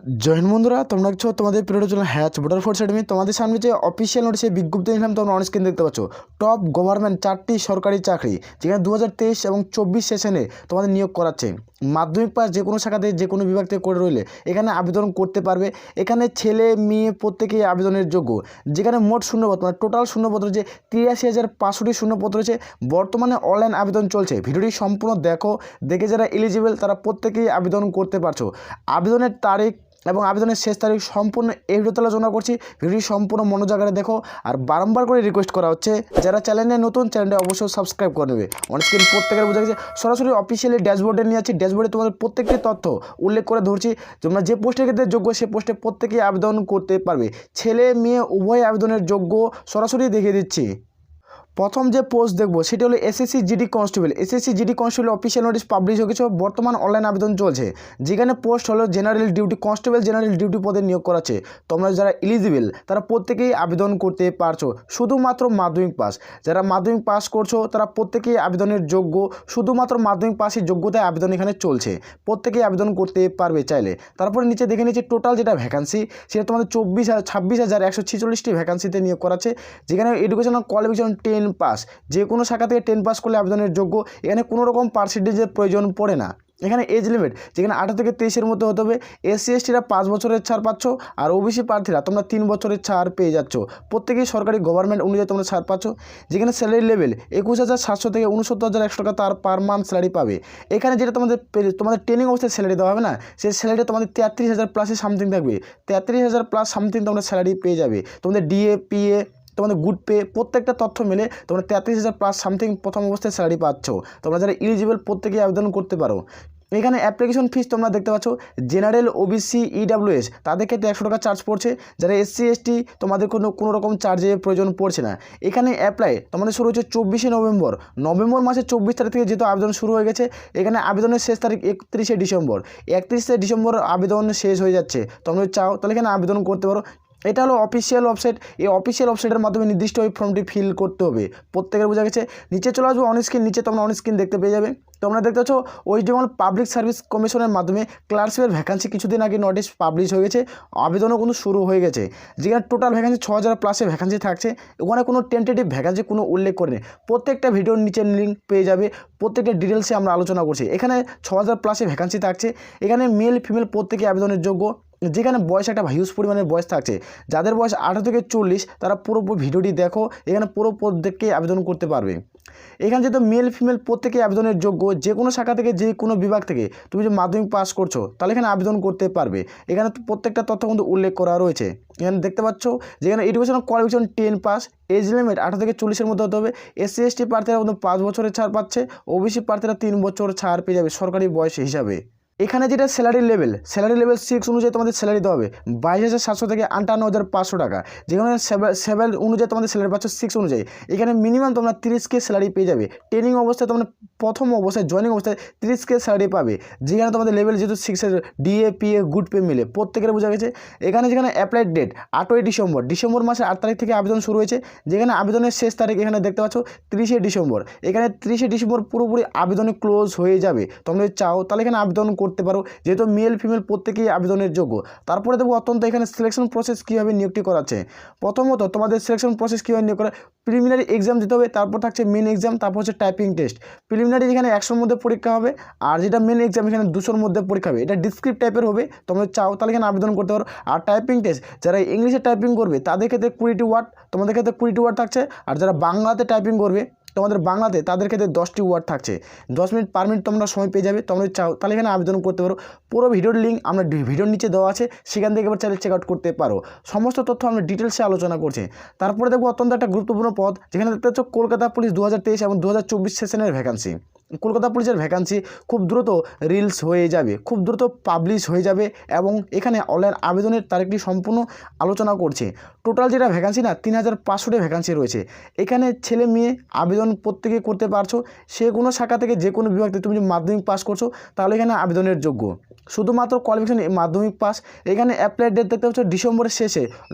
জয় হিন্দ বন্ধুরা, তোমরা দেখছো তোমাদের প্রিয় চ্যানেল হ্যাচ ভোটার ফোর্স একাডেমি। তোমাদের সামনে যে অফিসিয়াল নোটিশে বিজ্ঞপ্তি নিলাম তোমরা অন স্ক্রিন দেখতে পাচ্ছ। টপ গভর্নমেন্ট 4টি সরকারি চাকরি, যেখানে 2023 এবং 24 সেশনে তোমাদের নিয়োগ করাচ্ছে। মাধ্যমিক পাস যে কোনো শাখাতে যে কোনো বিভাগ থেকে করে রইলে এখানে আবেদন করতে পারবে। এখানে ছেলে মেয়ে প্রত্যেকেই আবেদনের যোগ্য। যেখানে মোট শূন্যপদ মানে টোটাল শূন্যপদ যে 83,500টি শূন্যপদ রয়েছে। বর্তমানে অনলাইন আবেদন চলছে। ভিডিওটি সম্পূর্ণ দেখে যারা এলিজিবল তারা প্রত্যেকেই আবেদন করতে পারছো। আবেদনের তারিখ এবং আবেদনের শেষ তারিখ সম্পূর্ণ এই ভিডিওতে আলোচনা করছি। ভিডিওটি সম্পূর্ণ মনোযোগে দেখো। আর বারংবার করে রিকোয়েস্ট করা হচ্ছে যারা চ্যানেলে নতুন, চ্যানেলটা অবশ্যই সাবস্ক্রাইব করে নেবে। অন স্ক্রিন প্রত্যেকের বোঝা গেছে, সরাসরি অফিসিয়ালি ড্যাশবোর্ডে নিয়ে যাচ্ছি। ড্যাশবোর্ডে তোমাদের প্রত্যেকটি তথ্য উল্লেখ করে ধরছি। তোমরা যে পোস্টের ক্ষেত্রে যোগ্য সে পোস্টে প্রত্যেকেই আবেদন করতে পারবে। ছেলে মেয়ে উভয় আবেদনের যোগ্য, সরাসরি দেখিয়ে দিচ্ছি। প্রথম যে পোস্ট দেখবো সেটি হলো SSC GD constable. SSC GD constable official notice publish হয়ে গেছে। বর্তমান অনলাইন আবেদন চলছে। যেখানে পোস্ট হলো general duty constable, general duty পদে নিয়োগ করাচ্ছে। তোমরা যারা এলিজিবল তারা প্রত্যেকেই আবেদন করতে পারছো, শুধুমাত্র মাধ্যমিক পাস। যারা মাধ্যমিক পাস করছো তারা প্রত্যেকেই আবেদনের যোগ্য। শুধুমাত্র মাধ্যমিক পাসের যোগ্যতায় আবেদন এখানে চলছে। প্রত্যেকেই আবেদন করতে পারবে চাইলে। তারপরে নিচে দেখে নিচ্ছি টোটাল যেটা ভ্যাকান্সি, সেটা তোমাদের 26,146টি ভ্যাকান্সিতে নিয়োগ করাচ্ছে। যেখানে এডুকেশনাল কোয়ালিফিকেশন 10 পাস, যে কোনো শাখা থেকে 10 পাস করলে আবেদনের যোগ্য। এখানে কোনো রকম পার্সেন্টেজের প্রয়োজন পড়ে না। এখানে এজ লিমিট যেখানে 18 থেকে 23-এর মধ্যে হতে হবে। এসসি এসটিরা 5 বছরের ছাড় পাচ্ছ, আর ওবিসি প্রার্থীরা তোমরা 3 বছরের ছাড় পেয়ে যাচ্ছ। প্রত্যেকেই সরকারি গভর্নমেন্ট অনুযায়ী তোমরা ছাড় পাচ্ছ। যেখানে স্যালারি লেভেল 21,700 থেকে 69,100 টাকা তার পার মান্থ স্যালারি পাবে। এখানে যেটা তোমাদের ট্রেনিং অবস্থায় স্যালারি দেওয়া হবে না, সেই স্যালারিটা তোমাদের 33,000 প্লাসে সামথিং থাকবে। 33,000 প্লাস সামথিং তোমরা স্যালারি পেয়ে যাবে। তোমাদের ডিএ পিএ তোমাদের গুড পে প্রত্যেকটা তথ্য মিলে তোমরা 33,000 প্লাস সামথিং প্রথম অবস্থায় স্যালারি পাচ্ছ। তোমরা যারা এলিজিবল প্রত্যেকেই আবেদন করতে পারো। এখানে অ্যাপ্লিকেশন ফিস তোমরা দেখতে পাচ্ছ। জেনারেল ওবিসি ইডাব্লিউএস তাদের ক্ষেত্রে 100 টাকা চার্জ পড়ছে। যারা এসসি এসটি তোমাদের কোনো রকম চার্জের প্রয়োজন পড়ছে না। এখানে অ্যাপ্লাই তোমাদের শুরু হচ্ছে 24শে নভেম্বর মাসের 24 তারিখ থেকে যেহেতু আবেদন শুরু হয়ে গেছে। এখানে আবেদনের শেষ তারিখ 31শে ডিসেম্বর আবেদন শেষ হয়ে যাচ্ছে। তোমরা চাও তাহলে এখানে আবেদন করতে পারো। এটা হলো অফিসিয়াল ওয়েবসাইট। এই অফিসিয়াল ওয়েবসাইটের মাধ্যমে নির্দিষ্ট ওই ফর্মটি ফিল করতে হবে। প্রত্যেকের বোঝা গেছে। নিচে চলে আসবো অন স্ক্রিন। নিচে তোমরা অন স্ক্রিন দেখতে পেয়ে যাবে। তোমরা দেখতে পাচ্ছ ওয়েস্ট বেঙ্গল পাবলিক সার্ভিস কমিশনের মাধ্যমে ক্লার্কশিপের ভ্যাকান্সি কিছুদিন আগে নোটিশ পাবলিশ হয়ে গেছে। আবেদনও কিন্তু শুরু হয়ে গেছে। যেখানে টোটাল ভ্যাকান্সি 6,000 প্লাসে ভ্যাকান্সি থাকছে। ওখানে কোনো টেন্টেটিভ ভ্যাকান্সি কোনো উল্লেখ করেনি। প্রত্যেকটা ভিডিওর নিচে লিঙ্ক পেয়ে যাবে। প্রত্যেকটা ডিটেলসে আমরা আলোচনা করছি। এখানে 6,000 প্লাসে ভ্যাকান্সি থাকছে। এখানে মেল ফিমেল প্রত্যেকে আবেদনের যোগ্য। যেখানে বয়স একটা হিউজ পরিমাণের বয়স থাকছে। যাদের বয়স 18 থেকে 40 তারা পুরো ভিডিওটি দেখো। এখানে পুরো প্রত্যেককে আবেদন করতে পারবে। এখানে যেহেতু মেল ফিমেল প্রত্যেকেই আবেদনের যোগ্য। যে কোনো শাখা থেকে যে কোনো বিভাগ থেকে তুমি যে মাধ্যমিক পাস করছো তাহলে এখানে আবেদন করতে পারবে। এখানে প্রত্যেকটা তথ্য কিন্তু উল্লেখ করা রয়েছে। এখানে দেখতে পাচ্ছ যেখানে educational qualification 10 pass, age limit 18 থেকে 40-এর মধ্যে হতে হবে। এসসি এসটি প্রার্থীরা কিন্তু 5 বছরের ছাড় পাচ্ছে। ওবিসি প্রার্থীরা 3 বছর ছাড় পেয়ে যাবে সরকারি বয়স হিসাবে। এখানে যেটা স্যালারি লেভেল 6 অনুযায়ী তোমাদের স্যালারি দেওয়া হবে 22,700 থেকে 58,500 টাকা। যেখানে 7 অনুযায়ী তোমাদের স্যালারি পাচ্ছ 6 অনুযায়ী। এখানে মিনিমাম তোমরা 30K স্যালারি পেয়ে যাবে। ট্রেনিং অবস্থায় তোমরা প্রথম অবস্থায় জয়েনিং অবস্থায় 30K স্যালারি পাবে। যেখানে তোমাদের লেভেল যেহেতু 6 ডিএ পিএ গুড পে মিলে প্রত্যেকের বোঝা গেছে। এখানে যেখানে অ্যাপ্লাইড ডেট 8ই ডিসেম্বর মাসের 8 তারিখ থেকে আবেদন শুরু হয়েছে। যেখানে আবেদনের শেষ তারিখ এখানে দেখতে পাচ্ছ 30শে ডিসেম্বর। এখানে 30শে ডিসেম্বর পুরোপুরি আবেদনে ক্লোজ হয়ে যাবে। তোমরা চাও তাহলে এখানে আবেদন করতে পারো। যেহেতু মেল ফিমেল প্রত্যেকেই আবেদনের যোগ্য। তারপরে দেখো অত্যন্ত এখানে সিলেকশন প্রসেস কীভাবে নিয়োগটি করাচ্ছে। প্রথমত তোমাদের সিলেকশন প্রসেস কীভাবে নিয়োগ করা, প্রিলিমিনারি এক্সাম দিতে হবে। তারপর থাকছে মেন এক্সাম, তারপর হচ্ছে টাইপিং টেস্ট। প্রিলিমিনারি যেখানে 100-র মধ্যে পরীক্ষা হবে, আর যেটা মেন এক্সাম এখানে 200-র মধ্যে পরীক্ষা হবে। এটা ডিসক্রিপ্ট টাইপের হবে। তোমরা চাও তাহলে এখানে আবেদন করতে পারো। আর টাইপিং টেস্ট যারা ইংলিশে টাইপিং করবে তাদের ক্ষেত্রে 20টি ওয়ার্ড, তোমাদের ক্ষেত্রে 20টি ওয়ার্ড থাকছে। আর যারা বাংলাতে টাইপিং করবে তোমাদের বাংলাতে তাদের ক্ষেত্রে 10টি ওয়ার্ড থাকছে। 10 মিনিট পার মিনিট তোমরা সময় পেয়ে যাবে। তোমরা চাও তাহলে এখানে আবেদন করতে পারো। পুরো ভিডিওর লিঙ্ক আমরা ভিডিওর নিচে দেওয়া আছে, সেখান থেকে এবার চাইলে চেক আউট করতে পারো। সমস্ত তথ্য আমরা ডিটেলসে আলোচনা করছি। তারপরে দেখবো অত্যন্ত একটা গুরুত্বপূর্ণ পদ, যেখানে দেখতে পাচ্ছ কলকাতা পুলিশ 2023 এবং 2024 সেশনের ভ্যাকান্সি। কলকাতা পুলিশের ভ্যাকান্সি খুব দ্রুত রিলস হয়ে যাবে, খুব দ্রুত পাবলিশ হয়ে যাবে। এবং এখানে অনলাইন আবেদনের তারিখটি সম্পূর্ণ আলোচনা করছে। টোটাল যেটা ভ্যাকান্সি না 3,500টি ভ্যাকান্সি রয়েছে। এখানে ছেলে মেয়ে আবেদন প্রত্যেকে করতে পারছো। সে কোনো শাখা থেকে যে কোনো বিভাগ থেকে তুমি যদি মাধ্যমিক পাস করছো তাহলে এখানে আবেদনের যোগ্য। শুধুমাত্র কোয়ালিফিকেশন মাধ্যমিক পাস। এখানে অ্যাপ্লাই ডেট দেখতে পাচ্ছ ডিসেম্বরের শেষে,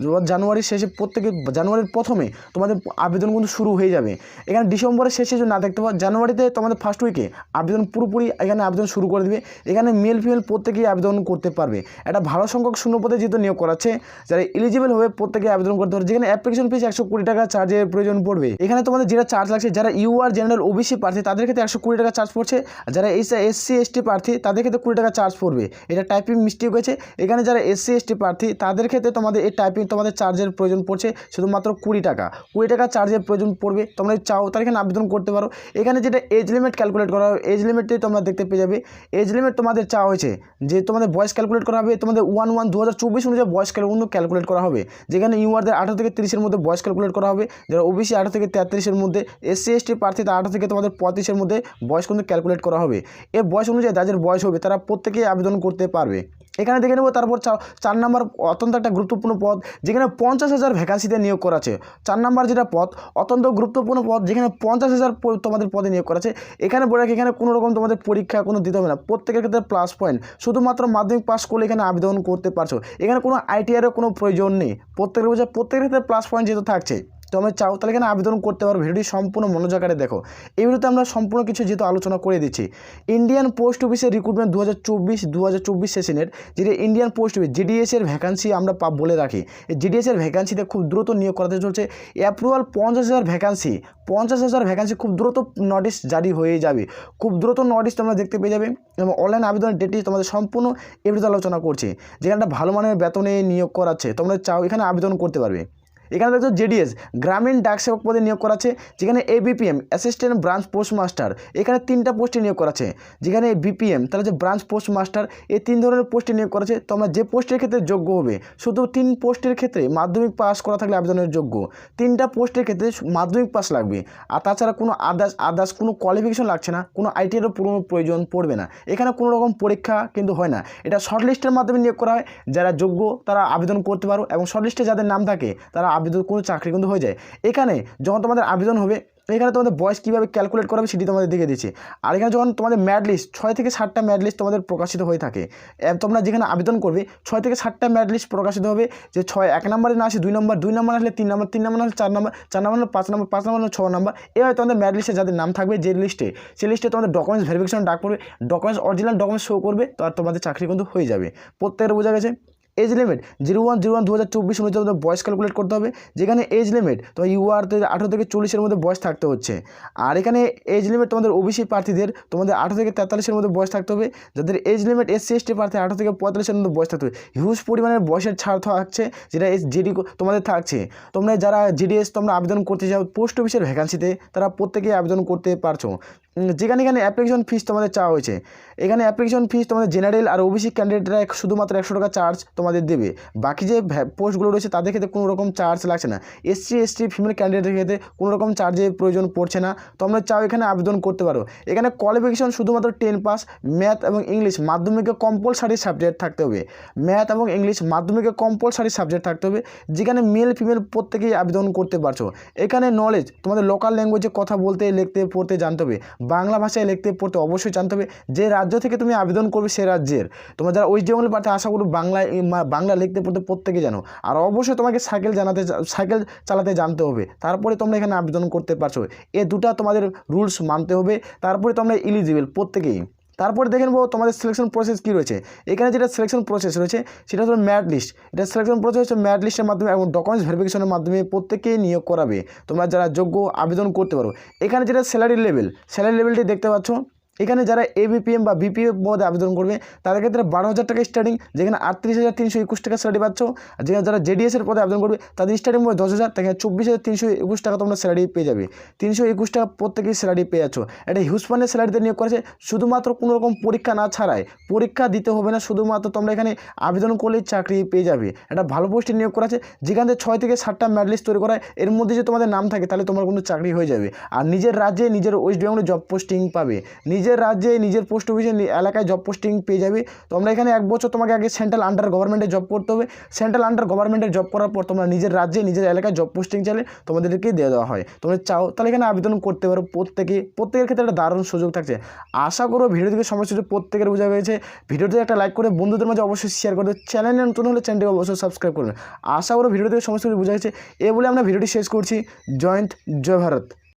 জানুয়ারির শেষে, প্রত্যেকে জানুয়ারির প্রথমে তোমাদের আবেদন কিন্তু শুরু হয়ে যাবে। এখানে ডিসেম্বরের শেষে যদি না দেখতে পাও, জানুয়ারিতে তোমাদের ফার্স্ট উইক মাধ্যমিকে আবেদন পুরোপুরি এখানে আবেদন শুরু করে দেবে। এখানে মেল ফিমেল প্রত্যেকেই আবেদন করতে পারবে। একটা ভালো সংখ্যক শূন্যপদে যেহেতু নিয়োগ করাচ্ছে, যারা এলিজিবল হবে প্রত্যেকেই আবেদন করতে পারবে। যেখানে অ্যাপ্লিকেশন ফিস 120 টাকা চার্জের প্রয়োজন পড়বে। এখানে তোমাদের যেটা চার্জ লাগছে, যারা ইউআর জেনারেল ওবিসি প্রার্থী তাদের ক্ষেত্রে 120 টাকা চার্জ পড়ছে, আর যারা এসসি এসটি প্রার্থী তাদের ক্ষেত্রে 20 টাকা চার্জ পড়বে। এটা টাইপিং মিস্টেক হয়েছে। এখানে যারা এসসি এসটি প্রার্থী তাদের ক্ষেত্রে তোমাদের এই টাইপিং তোমাদের চার্জের প্রয়োজন পড়ছে শুধুমাত্র 20 টাকা। 20 টাকা চার্জের প্রয়োজন পড়বে। তোমরা চাও তাহলে এখানে আবেদন করতে পারো। এখানে যেটা এজ লিমিট ক্যালকুলেট করা হবে, এজ লিমিটটাই তোমরা দেখতে পেয়ে যাবে। এজ লিমিট তোমাদের চাওয়া হয়েছে যে তোমাদের বয়স ক্যালকুলেট করা হবে, তোমাদের 1/1/2024 অনুযায়ী বয়স ক্যালকুলেট করা হবে। যেখানে ইউআরদের 18 থেকে 30-এর মধ্যে বয়স ক্যালকুলেট করা হবে, যারা ওবিসি 18 থেকে 33-এর মধ্যে, এসসি এসটি প্রার্থী 18 থেকে তোমাদের 35-এর মধ্যে বয়স কিন্তু ক্যালকুলেট করা হবে। এই বয়স অনুযায়ী যাদের বয়স হবে তারা প্রত্যেকেই আবেদন করতে পারবে। এখানে দেখে নেব। তারপর 4 নম্বর অত্যন্ত একটা গুরুত্বপূর্ণ পদ, যেখানে 50,000 ভ্যাকান্সিতে নিয়োগ করা আছে। 4 নম্বর যেটা পদ অত্যন্ত গুরুত্বপূর্ণ পদ, যেখানে 50,000 তোমাদের পদে নিয়োগ করা আছে। এখানে বলে রাখি, এখানে কোনো রকম তোমাদের পরীক্ষা কোনো দিতে হবে না। প্রত্যেকের ক্ষেত্রে প্লাস পয়েন্ট, শুধুমাত্র মাধ্যমিক পাস করলে এখানে আবেদন করতে পারছো। এখানে কোনো আইটিআইয়েরও কোনো প্রয়োজন নেই। প্রত্যেকের ক্ষেত্রে প্লাস পয়েন্ট যেহেতু থাকছে, তোমরা চাও তাহলে এখানে আবেদন করতে পারো। ভিডিওটি সম্পূর্ণ মনোযোগের দেখো। এই ভিডিওতে আমরা সম্পূর্ণ কিছু যেহেতু আলোচনা করে দিচ্ছি। ইন্ডিয়ান পোস্ট অফিসের রিক্রুটমেন্ট 2024 সেশনের যেটা ইন্ডিয়ান পোস্ট অফিস জিডিএসের ভ্যাকান্সি আমরা বলে রাখি। এই জিডিএসের ভ্যাকান্সিতে খুব দ্রুত নিয়োগ করাতে চলছে। অ্যাপ্রুভাল 50,000 ভ্যাকান্সি খুব দ্রুত নোটিশ জারি হয়ে যাবে। খুব দ্রুত নোটিশ তোমরা দেখতে পেয়ে যাবে এবং অনলাইন আবেদনের ডেটটি তোমাদের সম্পূর্ণ এই ভিডিওতে আলোচনা করছি। যেখানে একটা ভালো মানের বেতনে নিয়োগ করাচ্ছে, তোমরা চাও এখানে আবেদন করতে পারবে। এখানে দেখো জেডিএস গ্রামীণ ডাক সেবক পদে নিয়োগ করাচ্ছে। যেখানে ABPM assistant branch post master, এখানে 3টা পোস্টে নিয়োগ করাচ্ছে। যেখানে বিপিএম তাহলে যে ব্রাঞ্চ পোস্ট মাস্টার, এই 3 ধরনের পোস্টে নিয়োগ করাচ্ছে। তোমরা যে পোস্টের ক্ষেত্রে যোগ্য হবে, শুধু 3 পোস্টের ক্ষেত্রে মাধ্যমিক পাস করা থাকলে আবেদনের যোগ্য। 3টা পোস্টের ক্ষেত্রে মাধ্যমিক পাস লাগবে। আর তাছাড়া কোনো আদার্স কোনো কোয়ালিফিকেশন লাগছে না, কোনো আইটিআইয়েরও প্রয়োজন পড়বে না। এখানে কোনো রকম পরীক্ষা কিন্তু হয় না। এটা শর্টলিস্টের মাধ্যমে নিয়োগ করা হয়। যারা যোগ্য তারা আবেদন করতে পারো এবং শর্টলিস্টে যাদের নাম থাকে তারা আবেদন কোনো চাকরি কিন্তু হয়ে যায়। এখানে যখন তোমাদের আবেদন হবে, এখানে তোমাদের বয়স কীভাবে ক্যালকুলেট করা হবে সেটি তোমাদের দেখে দিচ্ছি। আর এখানে যখন তোমাদের ম্যাড লিস্ট 6 থেকে 7টা ম্যাড লিস্ট তোমাদের প্রকাশিত হয়ে থাকে, তোমরা যেখানে আবেদন করবে 6 থেকে 7টা ম্যাড লিস্ট প্রকাশিত হবে। যে 1 নম্বরে না আসে 2 নম্বর, 2 নম্বর আসলে 3 নম্বর, 3 নম্বর আসলে 4 নম্বর, 4 নম্বর 5 নম্বর, 5 নম্বর 6 নম্বর। এভাবে তোমাদের ম্যাড লিস্টে যাদের নাম থাকবে যে লিস্টে, সেই লিস্টে তোমাদের ডকুমেন্টস ভেরিফিকেশন ডাক পড়বে। ডকুমেন্টস অরিজিনাল ডকুমেন্টস শো করবে, তো আর তোমাদের চাকরি কিন্তু হয়ে যাবে। প্রত্যেকের বোঝা গেছে। এজ লিমিট 01/01/2024 অনুযায়ী তোমাদের বয়স ক্যালকুলেট করতে হবে। যেখানে এজ লিমিট তোমার ইউআর 18 থেকে 40-এর মধ্যে বয়স থাকতে হচ্ছে। আর এখানে এজ লিমিট তোমাদের ওবিসি প্রার্থীদের তোমাদের 18 থেকে 43-এর মধ্যে বয়স থাকতে হবে। যাদের এজ লিমিট এসসি এসটি প্রার্থী 18 থেকে 45-এর মধ্যে বয়স থাকতে হবে। হিউজ পরিমাণের বয়সের ছাড় থাকছে, যেটা জিডি তোমাদের থাকছে। তোমরা যারা জিডিএস তোমরা আবেদন করতে চাও পোস্ট অফিসের ভ্যাকান্সিতে, তারা প্রত্যেকেই আবেদন করতে পারছো। যেখানে এখানে অ্যাপ্লিকেশন ফিস তোমাদের চাওয়া হয়েছে। এখানে অ্যাপ্লিকেশন ফিস তোমাদের জেনারেল আর ওবিসি ক্যান্ডিডেটরা শুধুমাত্র 100 টাকা চার্জ তোমাদের দেবে। বাকি যে পোস্টগুলো রয়েছে তাদের ক্ষেত্রে কোনো রকম চার্জ লাগছে না। এসসি এসটি ফিমেল ক্যান্ডিডেটের ক্ষেত্রে কোনো রকম চার্জের প্রয়োজন পড়ছে না। তোমরা চাও এখানে আবেদন করতে পারো। এখানে কোয়ালিফিকেশন শুধুমাত্র 10 পাস, ম্যাথ এবং ইংলিশ মাধ্যমিকে কম্পালসারি সাবজেক্ট থাকতে হবে। ম্যাথ এবং ইংলিশ মাধ্যমিকে কম্পালসারি সাবজেক্ট থাকতে হবে। যেখানে মেল ফিমেল প্রত্যেকেই আবেদন করতে পারছো। এখানে নলেজ তোমাদের লোকাল ল্যাঙ্গুয়েজে কথা বলতে লিখতে পড়তে জানতে হবে। বাংলা ভাষায় লিখতে পড়তে অবশ্যই জানতে হবে। যে রাজ্য থেকে তুমি আবেদন করবে সে রাজ্যের, তোমরা যারা ওয়েস্ট বেঙ্গল প্রার্থী আশা করি বাংলা লিখতে পড়তে প্রত্যেকে জানো। আর অবশ্যই তোমাকে সাইকেল চালাতে জানতে হবে। তারপরে তোমরা এখানে আবেদন করতে পারছো। এই দুটা তোমাদের রুলস মানতে হবে, তারপরে তোমরা এলিজিবল প্রত্যেকেই। তারপরে দেখে নেবো তোমাদের সিলেকশন প্রসেস কী রয়েছে। এখানে যেটা সিলেকশন প্রসেস রয়েছে সেটা হলো ম্যারিট লিস্ট। এটা সিলেকশন প্রসেস হচ্ছে ম্যারিট লিস্টের মাধ্যমে এবং ডকুমেন্টস ভেরিফিকেশনের মাধ্যমে প্রত্যেকেই নিয়োগ করাবে। তোমরা যারা যোগ্য আবেদন করতে পারো। এখানে যেটা স্যালারি লেভেলটি দেখতে পাচ্ছ। এখানে যারা এবিপিএম বা বিপিএফ পদে আবেদন করবে তাদের ক্ষেত্রে 12,000 টাকা স্টার্টিং, যেখানে 38,321 টাকা স্যালারি পাচ্ছ। আর যেখানে যারা জেডিএসের পদে আবেদন করবে তাদের স্টার্টিং পড়বে 10,000, তাকে 24,321 টাকা তোমরা স্যালারি পেয়ে যাবে। 321 টাকা প্রত্যেকেই স্যালারি পেয়ে যাচ্ছ। এটা হিউজ পরিমাণের স্যালারিতে নিয়োগ করেছে, শুধুমাত্র কোনো রকম পরীক্ষা না ছাড়াই। পরীক্ষা দিতে হবে না, শুধুমাত্র তোমরা এখানে আবেদন করলেই চাকরি পেয়ে যাবে। এটা ভালো পোস্টে নিয়োগ করা আছে। যেখান থেকে 6 থেকে 7টা ম্যারিট লিস্ট তৈরি করা হয়, এর মধ্যে যে তোমাদের নাম থাকে তাহলে তোমার কিন্তু চাকরি হয়ে যাবে। আর নিজের রাজ্যে নিজের ওয়েস্ট বেঙ্গলে জব পোস্টিং পাবে। নিজের রাজ্যে নিজের পোস্ট অফিসে এলাকায় জব পোস্টিং পেয়ে যাবে। তোমরা এখানে 1 বছর তোমাকে আগে সেন্ট্রাল আন্ডার গভর্নমেন্টে জব করতে হবে। সেন্ট্রাল আন্ডার গভর্নমেন্টে জব করার পর তোমরা নিজের রাজ্যে নিজের এলাকায় জব পোস্টিং চাইলে তোমাদেরকে দিয়ে দেওয়া হয়। তোমরা চাও তাহলে এখানে আবেদন করতে পারো। প্রত্যেকের ক্ষেত্রে একটা দারুণ সুযোগ থাকছে। আশা করো ভিডিও থেকে সমস্যা প্রত্যেকের বোঝা গেছে। ভিডিওতে একটা লাইক করে বন্ধুদের মাঝে অবশ্যই শেয়ার করে দেবে। চ্যানেলে নতুন হলে চ্যানেলটিকে অবশ্যই সাবস্ক্রাইব করবেন। আশা করো ভিডিও থেকে সমস্যা বোঝা গেছে। এ বলে আমরা ভিডিওটি শেষ করছি। জয় হিন্দ, জয় ভারত।